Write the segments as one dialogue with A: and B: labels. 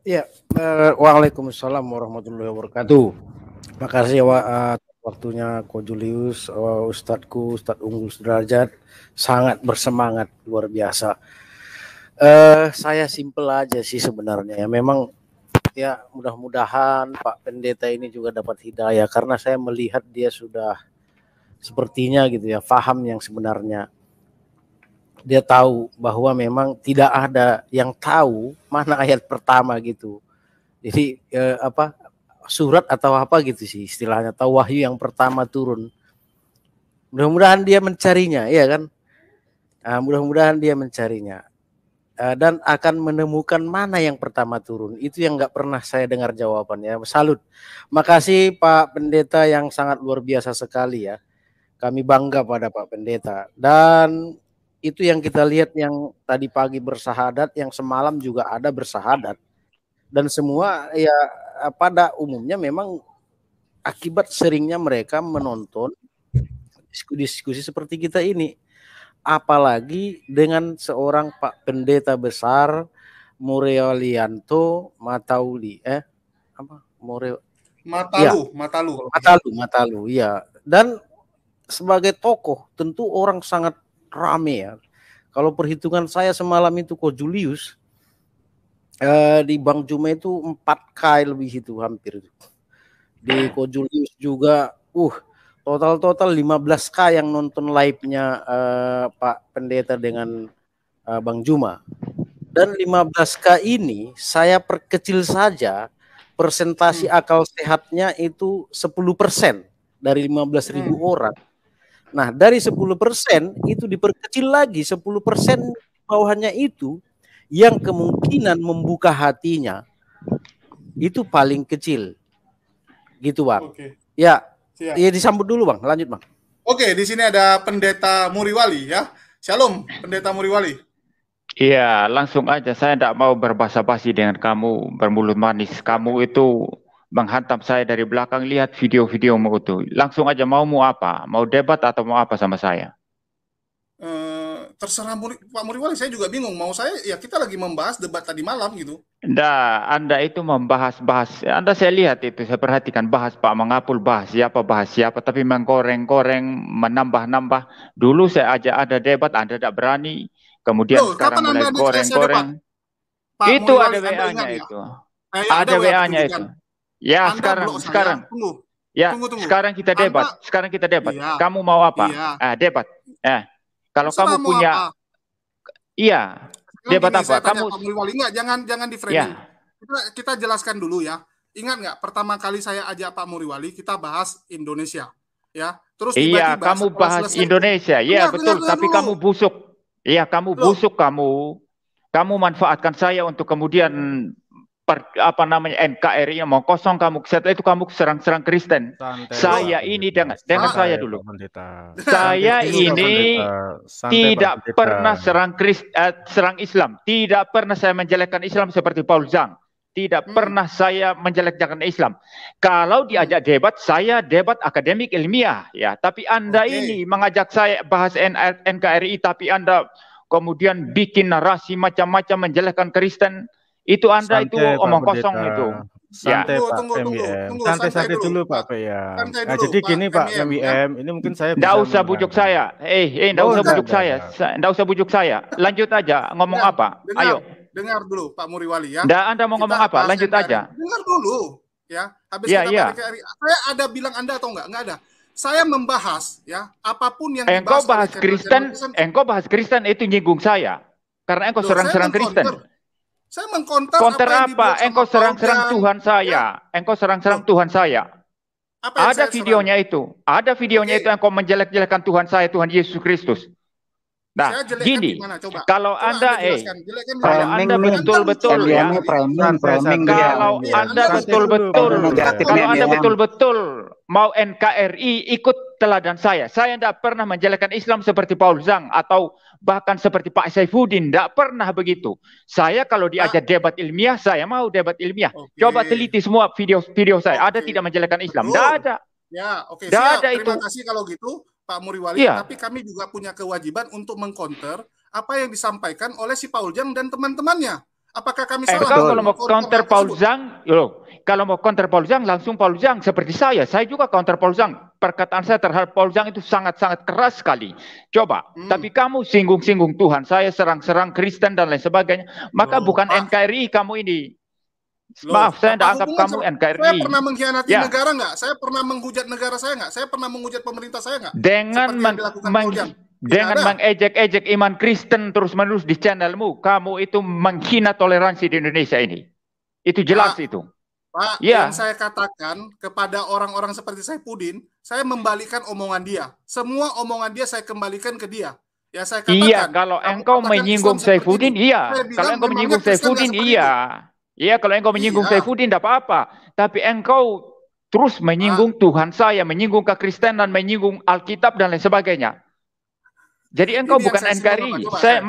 A: Ya, waalaikumsalam warahmatullahi wabarakatuh. Makasih waktunya Ko Julius, Ustadz Unggul Sudrajat, sangat bersemangat luar biasa. Saya simpel aja sih sebenarnya. Ya, memang ya mudah-mudahan Pak Pendeta ini juga dapat hidayah karena saya melihat dia sudah sepertinya gitu ya, paham yang sebenarnya. Dia tahu bahwa memang tidak ada yang tahu mana ayat pertama gitu. Jadi surat atau apa gitu sih istilahnya, atau wahyu yang pertama turun. Mudah-mudahan dia mencarinya, ya kan? Mudah-mudahan dia mencarinya dan akan menemukan mana yang pertama turun. Itu yang nggak pernah saya dengar jawabannya. Salut. Makasih Pak Pendeta yang sangat luar biasa sekali ya. Kami bangga pada Pak Pendeta. Dan itu yang kita lihat yang tadi pagi bersahadat, yang semalam juga ada bersahadat. Dan semua ya pada umumnya memang akibat seringnya mereka menonton diskusi seperti kita ini. Apalagi dengan seorang Pak Pendeta besar Murelianto Matauli Matalu ya. Dan sebagai tokoh tentu orang sangat rame ya. Kalau perhitungan saya semalam itu Ko Julius di Bang Juma itu 4K lebih itu hampir. Di Ko Julius juga total 15K yang nonton live-nya Pak Pendeta dengan Bang Juma. Dan 15K ini saya perkecil saja, persentasi akal sehatnya itu 10% dari 15.000 orang. Nah, dari 10% itu diperkecil lagi 10% bawahannya itu yang kemungkinan membuka hatinya itu paling kecil. Gitu, Bang.
B: Oke.
A: Ya, ya disambut dulu, Bang. Lanjut, Bang.
B: Oke, di sini ada Pendeta Muriwali ya. Shalom, Pendeta Muriwali.
C: Iya, langsung aja. Saya tidak mau berbasa-basi dengan kamu, bermulut manis. Kamu itu menghantam saya dari belakang, lihat video-videomu itu. Langsung aja, mau apa? Mau debat atau mau apa sama saya?
B: Terserah Pak Muriwali, saya juga bingung. Mau saya, ya kita lagi membahas debat tadi malam gitu.
C: Nah, Anda itu membahas-bahas. Anda saya lihat itu, saya perhatikan bahas Pak Mangapul, bahas siapa, tapi mengkoreng-koreng, menambah-nambah. Dulu saya ajak ada debat, Anda tidak berani. Kemudian sekarang mulai goreng-goreng. Itu ada WA-nya itu. Ada WA-nya itu. Ya, sekarang.
B: Tunggu.
C: Ya, tunggu. Sekarang kita debat. Iya. Kamu mau apa?
B: Iya.
C: Debat. Kalau kamu punya iya, debat apa?
B: Kamu Pak Muriwali, enggak, jangan di framing. Ya. Kita jelaskan dulu ya. Ingat nggak pertama kali saya ajak Pak Muriwali kita bahas Indonesia, ya. Terus
C: iya, kamu bahas Indonesia. Iya, betul, tapi dulu. Kamu busuk. Iya, kamu busuk kamu. Kamu manfaatkan saya untuk kemudian NKRI yang mau kosong kamu. Setelah itu kamu serang-serang Kristen. Saya ini dengar saya dulu. Saya ini tidak pernah serang Islam. Tidak pernah saya menjelekkan Islam seperti Paul Zhang. Tidak pernah saya menjelek-jelekan Islam. Kalau diajak debat, saya debat akademik ilmiah, ya. Tapi Anda ini mengajak saya bahas NKRI, tapi Anda kemudian bikin narasi macam-macam menjelekkan Kristen. Itu Anda itu omong kosong itu.
D: Santai Pak MWM. Santai dulu Pak PM. Nah, jadi gini Pak MWM, ini mungkin saya
C: bisa. Nggak usah bujuk saya. Nggak usah bujuk saya. Nggak usah bujuk saya. Lanjut aja. Ngomong apa? Ayo.
B: Dengar dulu Pak Muriwali ya.
C: Nggak, Anda mau ngomong apa? Lanjut aja.
B: Dengar dulu. Ya. Habis kita balik ke RI. Saya ada bilang Anda atau enggak? Enggak ada. Saya membahas ya apapun yang
C: engkau bahas Kristen, engkau bahas Kristen itu nyinggung saya. Karena engkau serang-serang Kristen.
B: Saya mengkonter
C: apa? Engkau serang-serang Tuhan saya. Engkau serang-serang Tuhan saya. Ada videonya itu. Ada videonya itu engkau menjelek-jelekan Tuhan saya, Tuhan Yesus Kristus. Nah, gini, kalau Anda betul-betul ya, kalau Anda betul-betul mau NKRI ikut teladan saya tidak pernah menjelekkan Islam seperti Paul Zhang atau bahkan seperti Pak Saifuddin, tidak pernah begitu. Saya kalau diajak debat ilmiah, saya mau debat ilmiah. Coba teliti semua video saya, ada tidak menjelekkan Islam? Tidak ada.
B: Ya, oke. Terima kasih kalau gitu. Pak Muriwali, tapi kami juga punya kewajiban untuk mengcounter apa yang disampaikan oleh si Paul Zhang dan teman-temannya. Apakah kami salah?
C: Kalau mau counter Paul Zhang, kalau mau counter Paul Zhang, langsung Paul Zhang. Seperti saya juga counter Paul Zhang. Perkataan saya terhadap Paul Zhang itu sangat-sangat keras sekali. Coba, tapi kamu singgung-singgung Tuhan, saya serang-serang Kristen dan lain sebagainya. Maka bukan NKRI kamu ini. Maaf, saya tidak anggap kamu NKRI.
B: Saya pernah mengkhianati negara nggak? Saya pernah menghujat negara saya nggak? Saya pernah menghujat pemerintah saya nggak?
C: Dengan mengejek-ejek iman Kristen terus-menerus di channelmu, kamu itu menghina toleransi di Indonesia ini. Itu jelas itu.
B: Pak, yang saya katakan kepada orang-orang seperti Saifuddin, saya membalikkan omongan dia. Semua omongan dia saya kembalikan ke dia. Ya saya katakan.
C: Iya, kalau engkau menyinggung Saifuddin, iya. Kalau engkau menyinggung Saifuddin, iya. Iya, kalau engkau menyinggung Saifuddin, tidak apa-apa. Tapi engkau terus menyinggung Tuhan saya, menyinggung kekristenan, menyinggung Alkitab dan lain sebagainya. Jadi engkau bukan NKRI. Saya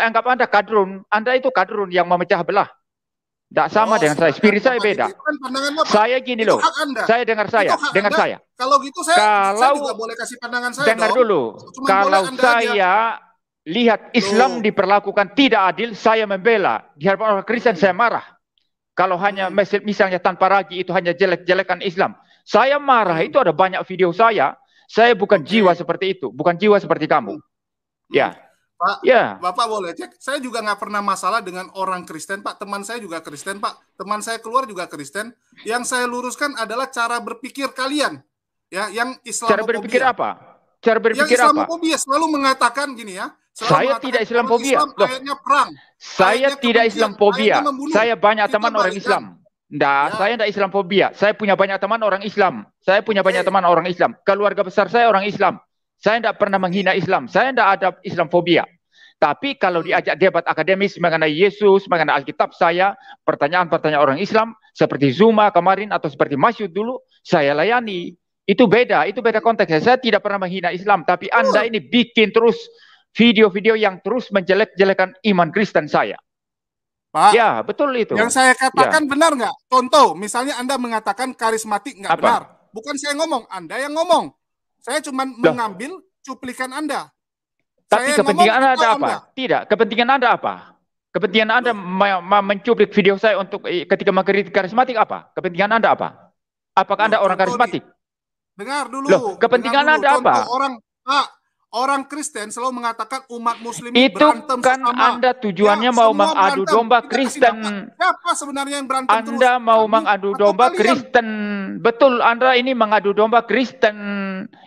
C: anggap Anda kadrun. Anda itu kadrun yang memecah belah. Tidak sama dengan saya. Spirit saya beda. Saya gini loh. Saya dengar saya.
B: Kalau gitu saya juga boleh kasih pandangan saya.
C: Dengar dulu. Kalau saya lihat Islam diperlakukan tidak adil, saya membela. Di hadapan orang Kristen saya marah. Kalau hanya misalnya tanpa ragi itu hanya jelek-jelekan Islam. Saya marah, itu ada banyak video saya. Saya bukan jiwa seperti itu, bukan jiwa seperti kamu. Ya,
B: Pak. Bapak boleh cek. Saya juga nggak pernah masalah dengan orang Kristen, Pak. Teman saya juga Kristen, Pak. Teman saya keluar juga Kristen. Yang saya luruskan adalah cara berpikir kalian, ya, yang Islamofobia.
C: Cara berpikir apa? Cara berpikir
B: yang Islamofobia selalu mengatakan gini ya.
C: Saya tidak Islamofobia.
B: Ayatnya perang.
C: Saya tidak Islamofobia. Saya banyak teman orang Islam. Saya tidak Islamofobia. Saya punya banyak teman orang Islam. Saya punya banyak teman orang Islam. Keluarga besar saya orang Islam. Saya tidak pernah menghina Islam. Saya tidak ada Islamofobia. Tapi kalau diajak debat akademis mengenai Yesus, mengenai Alkitab saya, pertanyaan-pertanyaan orang Islam, seperti Zuma kemarin atau seperti Masyud dulu, saya layani. Itu beda konteksnya. Saya tidak pernah menghina Islam. Tapi Anda ini bikin terus video-video yang terus menjelek-jelekan iman Kristen saya.
B: Pak,
C: ya betul itu.
B: Yang saya katakan benar nggak? Contoh, misalnya Anda mengatakan karismatik nggak benar. Bukan saya ngomong, Anda yang ngomong. Saya cuma mengambil cuplikan Anda.
C: Tapi kepentingan Anda ada apa? Tidak, kepentingan Anda apa? Kepentingan Anda mencuplik video saya untuk ketika mengkritik karismatik apa? Kepentingan Anda apa? Apakah Anda orang karismatik?
B: Dengar dulu.
C: Kepentingan Anda apa?
B: Orang Kristen selalu mengatakan umat Muslim
C: itu
B: berantem
C: kan
B: sama.
C: Anda tujuannya mau mengadu domba Kristen.
B: Siapa sebenarnya yang berantem terus?
C: Anda mau mengadu domba Kristen. Betul, Anda ini mengadu domba Kristen.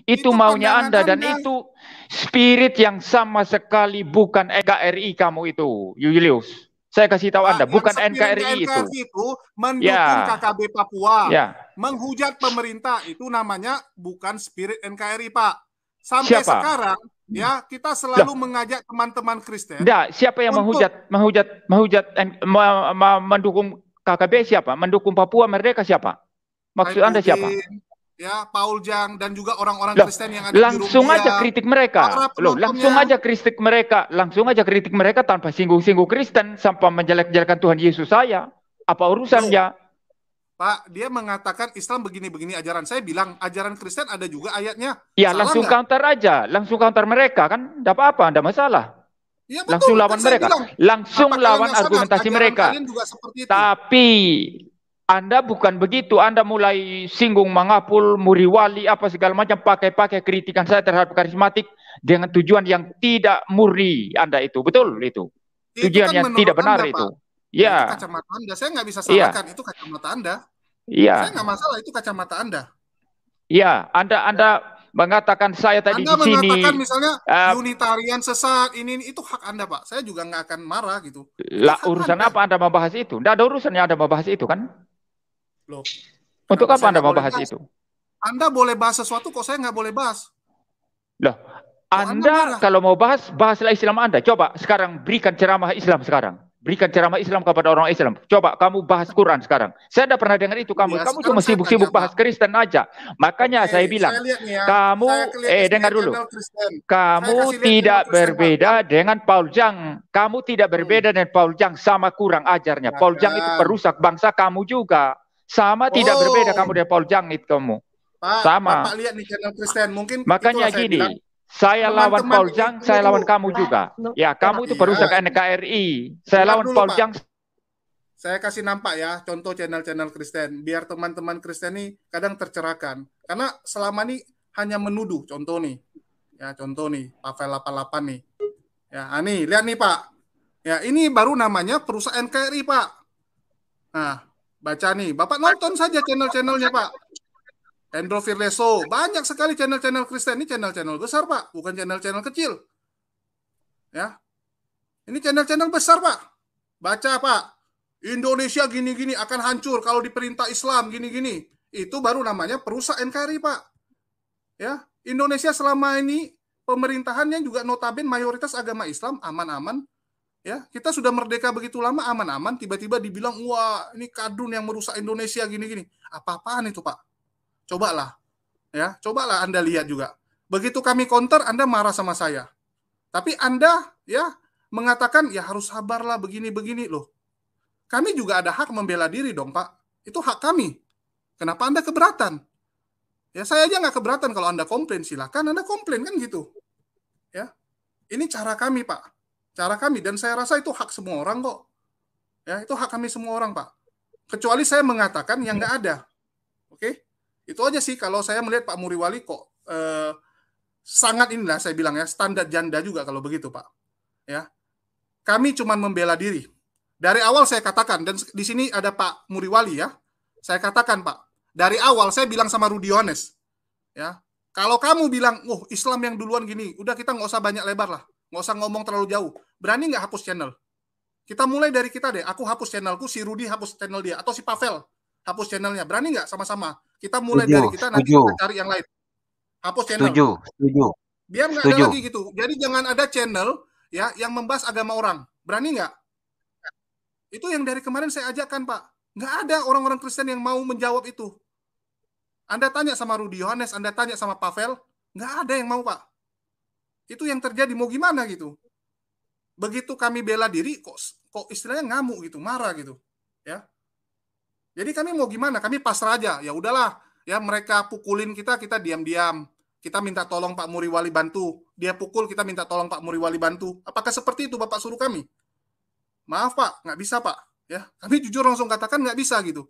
C: Itu maunya Anda dan itu spirit yang sama sekali bukan NKRI kamu itu, Julius. Saya kasih tahu Anda, bukan NKRI itu.
B: Mendukung KKB Papua. Menghujat pemerintah itu namanya bukan spirit NKRI, Pak. Sampai sekarang ya kita selalu mengajak teman-teman Kristen.
C: Siapa yang menghujat mendukung KKB siapa? Mendukung Papua Merdeka siapa? Maksud Anda siapa?
B: Ya, Paul Zhang dan juga orang-orang Kristen yang ada
C: langsung di aja kritik mereka. Langsung aja kritik mereka tanpa singgung-singgung Kristen sampai menjelek-jelekan Tuhan Yesus saya. Apa urusannya?
B: Pak, dia mengatakan Islam begini-begini ajaran. Saya bilang ajaran Kristen ada juga ayatnya.
C: Ya, langsung counter aja. Langsung counter mereka kan. Tidak apa-apa, tidak masalah.
B: Ya, betul,
C: langsung lawan mereka. Langsung lawan argumentasi mereka. Tapi Anda bukan begitu. Anda mulai singgung Mangapul, Muriwali, apa segala macam. Pakai-pakai kritikan saya terhadap karismatik dengan tujuan yang tidak murni. Anda itu. Betul itu. Tujuan yang tidak benar Anda, itu.
B: Ya. Itu kacamata Anda. Saya nggak bisa salahkan itu kacamata Anda. Saya nggak masalah itu kacamata Anda.
C: Iya, Anda mengatakan saya tadi
B: Anda
C: di sini.
B: Anda mengatakan misalnya Unitarian sesat ini itu hak Anda, Pak. Saya juga nggak akan marah gitu.
C: Lah urusan apa Anda membahas itu? Tidak ada urusannya Anda membahas itu kan?
B: Loh.
C: Untuk apa Anda membahas itu?
B: Anda boleh bahas sesuatu kok saya nggak boleh bahas.
C: Loh, Anda kalau mau bahaslah Islam Anda. Coba sekarang berikan ceramah Islam sekarang. Berikan ceramah Islam kepada orang Islam. Coba kamu bahas Quran sekarang. Saya tidak pernah dengar itu kamu. Kamu cuma sibuk-sibuk bahas Kristen aja. Makanya saya bilang, kamu dengar dulu. Kamu tidak berbeda dengan Paul Zhang. Kamu tidak berbeda dengan Paul Zhang, sama kurang ajarnya. Paul Zhang itu perusak bangsa, kamu juga. Sama tidak berbeda kamu dengan Paul Zhang itu kamu. Sama.
B: Bapak lihat nih channel Kristen. Mungkin
C: makanya gini. Saya lawan Paul Zhang, saya lawan kamu juga. Ya, kamu itu perusak NKRI. Saya lawan Paul Zhang,
B: saya kasih nampak ya contoh channel-channel Kristen biar teman-teman Kristen nih kadang tercerahkan karena selama ini hanya menuduh. Contoh nih Pavel 88 nih ya, nih lihat nih Pak ya, ini baru namanya perusahaan KRI Pak. Nah baca nih, Bapak nonton saja channel-channelnya Pak. Hendro Firleso, banyak sekali channel-channel Kristen, ini channel-channel besar Pak, bukan channel-channel kecil ya, ini channel-channel besar Pak. Baca Pak, Indonesia gini-gini akan hancur kalau diperintah Islam gini-gini. Itu baru namanya perusahaan NKRI Pak. Ya, Indonesia selama ini pemerintahannya juga notabene mayoritas agama Islam, aman-aman. Ya, kita sudah merdeka begitu lama aman-aman, tiba-tiba dibilang wah ini kadun yang merusak Indonesia gini-gini. Apa-apaan itu Pak? Cobalah. Ya, cobalah Anda lihat juga. Begitu kami counter Anda marah sama saya. Tapi Anda ya mengatakan ya harus sabarlah begini-begini loh. Kami juga ada hak membela diri dong Pak. Itu hak kami. Kenapa Anda keberatan? Ya saya aja nggak keberatan kalau Anda komplain, silakan Anda komplain kan gitu. Ya, ini cara kami Pak. Cara kami dan saya rasa itu hak semua orang kok. Ya itu hak kami semua orang Pak. Kecuali saya mengatakan yang nggak ada. Oke? Itu aja sih kalau saya melihat Pak Muriwali kok sangat inilah saya bilang ya standar janda juga kalau begitu Pak. Ya, kami cuma membela diri. Dari awal saya katakan, dan di sini ada Pak Muriwali ya, saya katakan Pak, dari awal saya bilang sama Rudi Yohanes, ya, kalau kamu bilang, Islam yang duluan gini, udah kita nggak usah banyak lebar lah, nggak usah ngomong terlalu jauh, berani nggak hapus channel? Kita mulai dari kita deh, aku hapus channelku, si Rudi hapus channel dia, atau si Pavel hapus channelnya, berani nggak sama-sama? Kita mulai dari kita, nanti kita cari yang lain. Hapus channel.
D: Setuju.
B: Biar nggak ada lagi gitu, jadi jangan ada channel ya yang membahas agama orang, berani nggak? Itu yang dari kemarin saya ajakkan Pak. Nggak ada orang-orang Kristen yang mau menjawab itu. Anda tanya sama Rudi Yohanes, Anda tanya sama Pavel, nggak ada yang mau Pak. Itu yang terjadi, mau gimana gitu. Begitu kami bela diri, kok istilahnya ngamuk gitu, marah gitu. Ya. Jadi kami mau gimana? Kami pasrah aja. Ya udahlah, ya mereka pukulin kita diam-diam. Kita minta tolong Pak Muriwali bantu. Dia pukul, kita minta tolong Pak Muriwali bantu. Apakah seperti itu Bapak suruh kami? Maaf Pak, nggak bisa Pak. Ya, kami jujur langsung katakan nggak bisa gitu.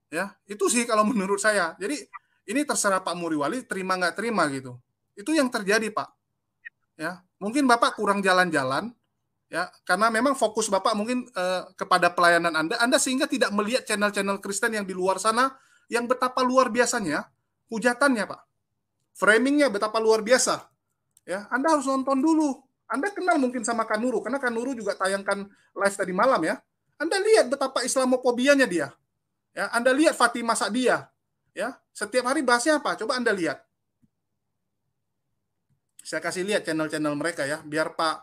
B: Ya, itu sih kalau menurut saya. Jadi ini terserah Pak Muriwali terima nggak terima gitu. Itu yang terjadi Pak. Ya, mungkin Bapak kurang jalan-jalan. Ya, karena memang fokus Bapak mungkin kepada pelayanan Anda sehingga tidak melihat channel-channel Kristen yang di luar sana yang betapa luar biasanya hujatannya Pak. Framingnya betapa luar biasa. Ya, Anda harus nonton dulu. Anda kenal mungkin sama Kanuru, karena Kanuru juga tayangkan live tadi malam ya. Anda lihat betapa Islamofobianya dia. Ya, Anda lihat Fatimah Sa'diyah. Ya, setiap hari bahasnya apa? Coba Anda lihat. Saya kasih lihat channel-channel mereka ya, biar Pak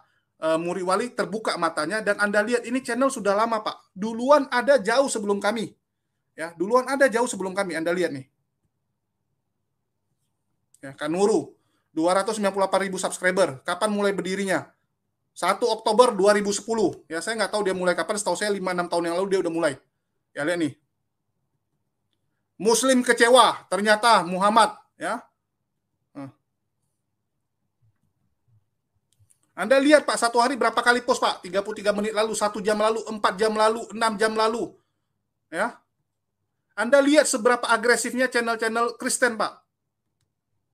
B: Muriwali terbuka matanya dan Anda lihat ini channel sudah lama Pak. Duluan ada jauh sebelum kami. Ya, duluan ada jauh sebelum kami. Anda lihat nih. Ya, Kanuru 298.000 subscriber. Kapan mulai berdirinya? 1 Oktober 2010. Ya, saya nggak tahu dia mulai kapan. Setahu saya 5-6 tahun yang lalu dia udah mulai. Ya, lihat nih. Muslim kecewa. Ternyata Muhammad. Ya. Anda lihat Pak, satu hari berapa kali post Pak? 33 menit lalu, 1 jam lalu, 4 jam lalu, 6 jam lalu. Ya. Anda lihat seberapa agresifnya channel-channel Kristen Pak.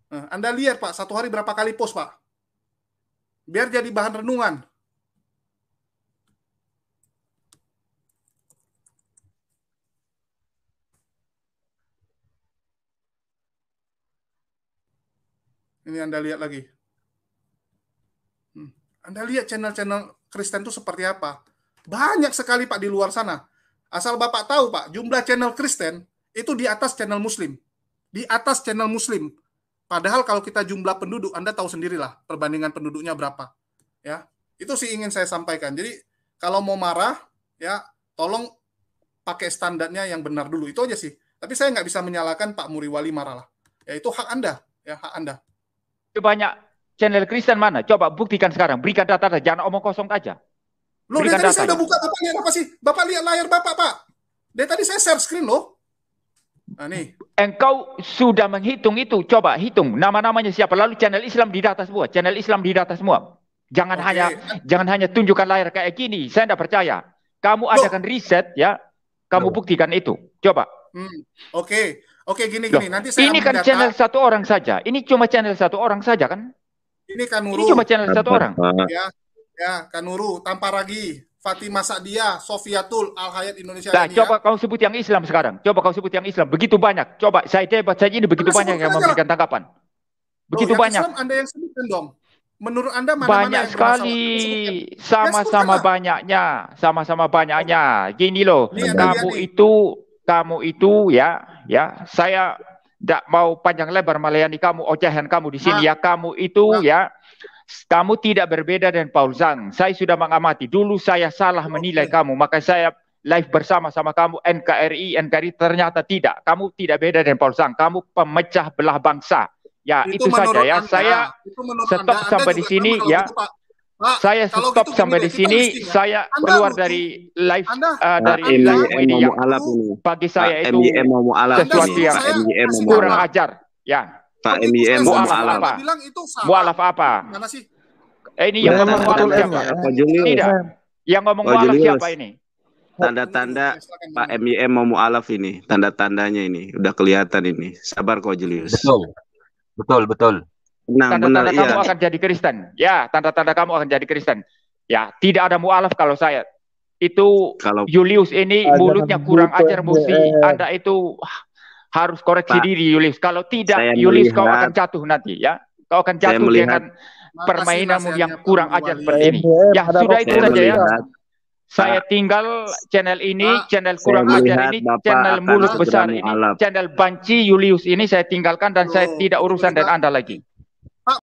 B: Anda lihat Pak, satu hari berapa kali post Pak? Biar jadi bahan renungan. Ini Anda lihat lagi. Anda lihat channel-channel Kristen itu seperti apa? Banyak sekali Pak di luar sana. Asal Bapak tahu Pak, jumlah channel Kristen itu di atas channel Muslim. Di atas channel Muslim. Padahal kalau kita jumlah penduduk, Anda tahu sendirilah perbandingan penduduknya berapa. Ya, itu sih ingin saya sampaikan. Jadi kalau mau marah, ya tolong pakai standarnya yang benar dulu. Itu aja sih. Tapi saya nggak bisa menyalahkan Pak Muriwali marah lah. Ya itu hak Anda, ya hak Anda.
C: Banyak channel Kristen mana? Coba buktikan sekarang. Berikan data, jangan omong kosong aja.
B: Loh, dari tadi saya udah buka. Bapak lihat apa sih? Bapak lihat layar Bapak, Pak. Dari tadi saya share screen loh. Nah, nih.
C: Engkau sudah menghitung itu. Coba hitung nama-namanya siapa. Lalu channel Islam di data semua. Channel Islam di data semua. Jangan hanya tunjukkan layar kayak gini. Saya tidak percaya. Kamu adakan riset ya, kamu buktikan itu. Coba.
B: Oke, gini. Nanti saya
C: ini kan channel satu orang saja. Ini cuma channel satu orang saja kan?
B: Ini Kanuru.
C: Ini cuma channel satu orang.
B: Ya, Kanuru, Tanpa Ragi, Fatimah Sa'diyah, Sofiatul, Al Hayat Indonesia.
C: Nah, coba kau sebut yang Islam sekarang. Coba kau sebut yang Islam. Begitu banyak. Coba saya debat saja ini begitu banyak yang memberikan tanggapan. Begitu banyak.
B: Islam Anda yang sebutkan dong. Menurut Anda
C: mana-mana banyak sekali, sama-sama banyaknya, Gini loh, kamu itu ya, saya tidak mau panjang lebar melayani kamu, ocehan kamu di sini ya, kamu itu ya, kamu tidak berbeda dengan Paul Zhang. Saya sudah mengamati. Dulu saya salah menilai kamu, maka saya live bersama-sama kamu NKRI ternyata tidak. Kamu tidak beda dengan Paul Zhang. Kamu pemecah belah bangsa. Ya, itu saja ya. Saya stop sampai di sini ya. Saya stop sampai di sini. Saya keluar dari live dari live ini yang bagi saya itu sesuatu yang kurang ajar. Ya.
E: Pak MIM
C: mualaf apa? Ini yang ngomong mualaf siapa? Tidak. Yang ngomong mualaf siapa ini?
E: Tanda-tanda Pak MIM mau mualaf ini, tanda-tandanya ini udah kelihatan ini. Sabar kok Julius.
C: Betul. Tanda-tanda kamu akan jadi Kristen. Ya, tanda-tanda kamu akan jadi Kristen. Ya, tidak ada mualaf kalau saya. Itu Julius ini mulutnya kurang ajar, mesti Anda itu harus koreksi diri Julius. Kalau tidak, Julius kau akan jatuh nanti ya. Kau akan jatuh dengan permainanmu yang kurang ajar seperti ini. Ya, sudah itu saja ya. Saya tinggal channel ini, channel kurang ajar ini, channel mulut besar ini, channel banci Julius ini saya tinggalkan dan saya tidak urusan dengan Anda lagi.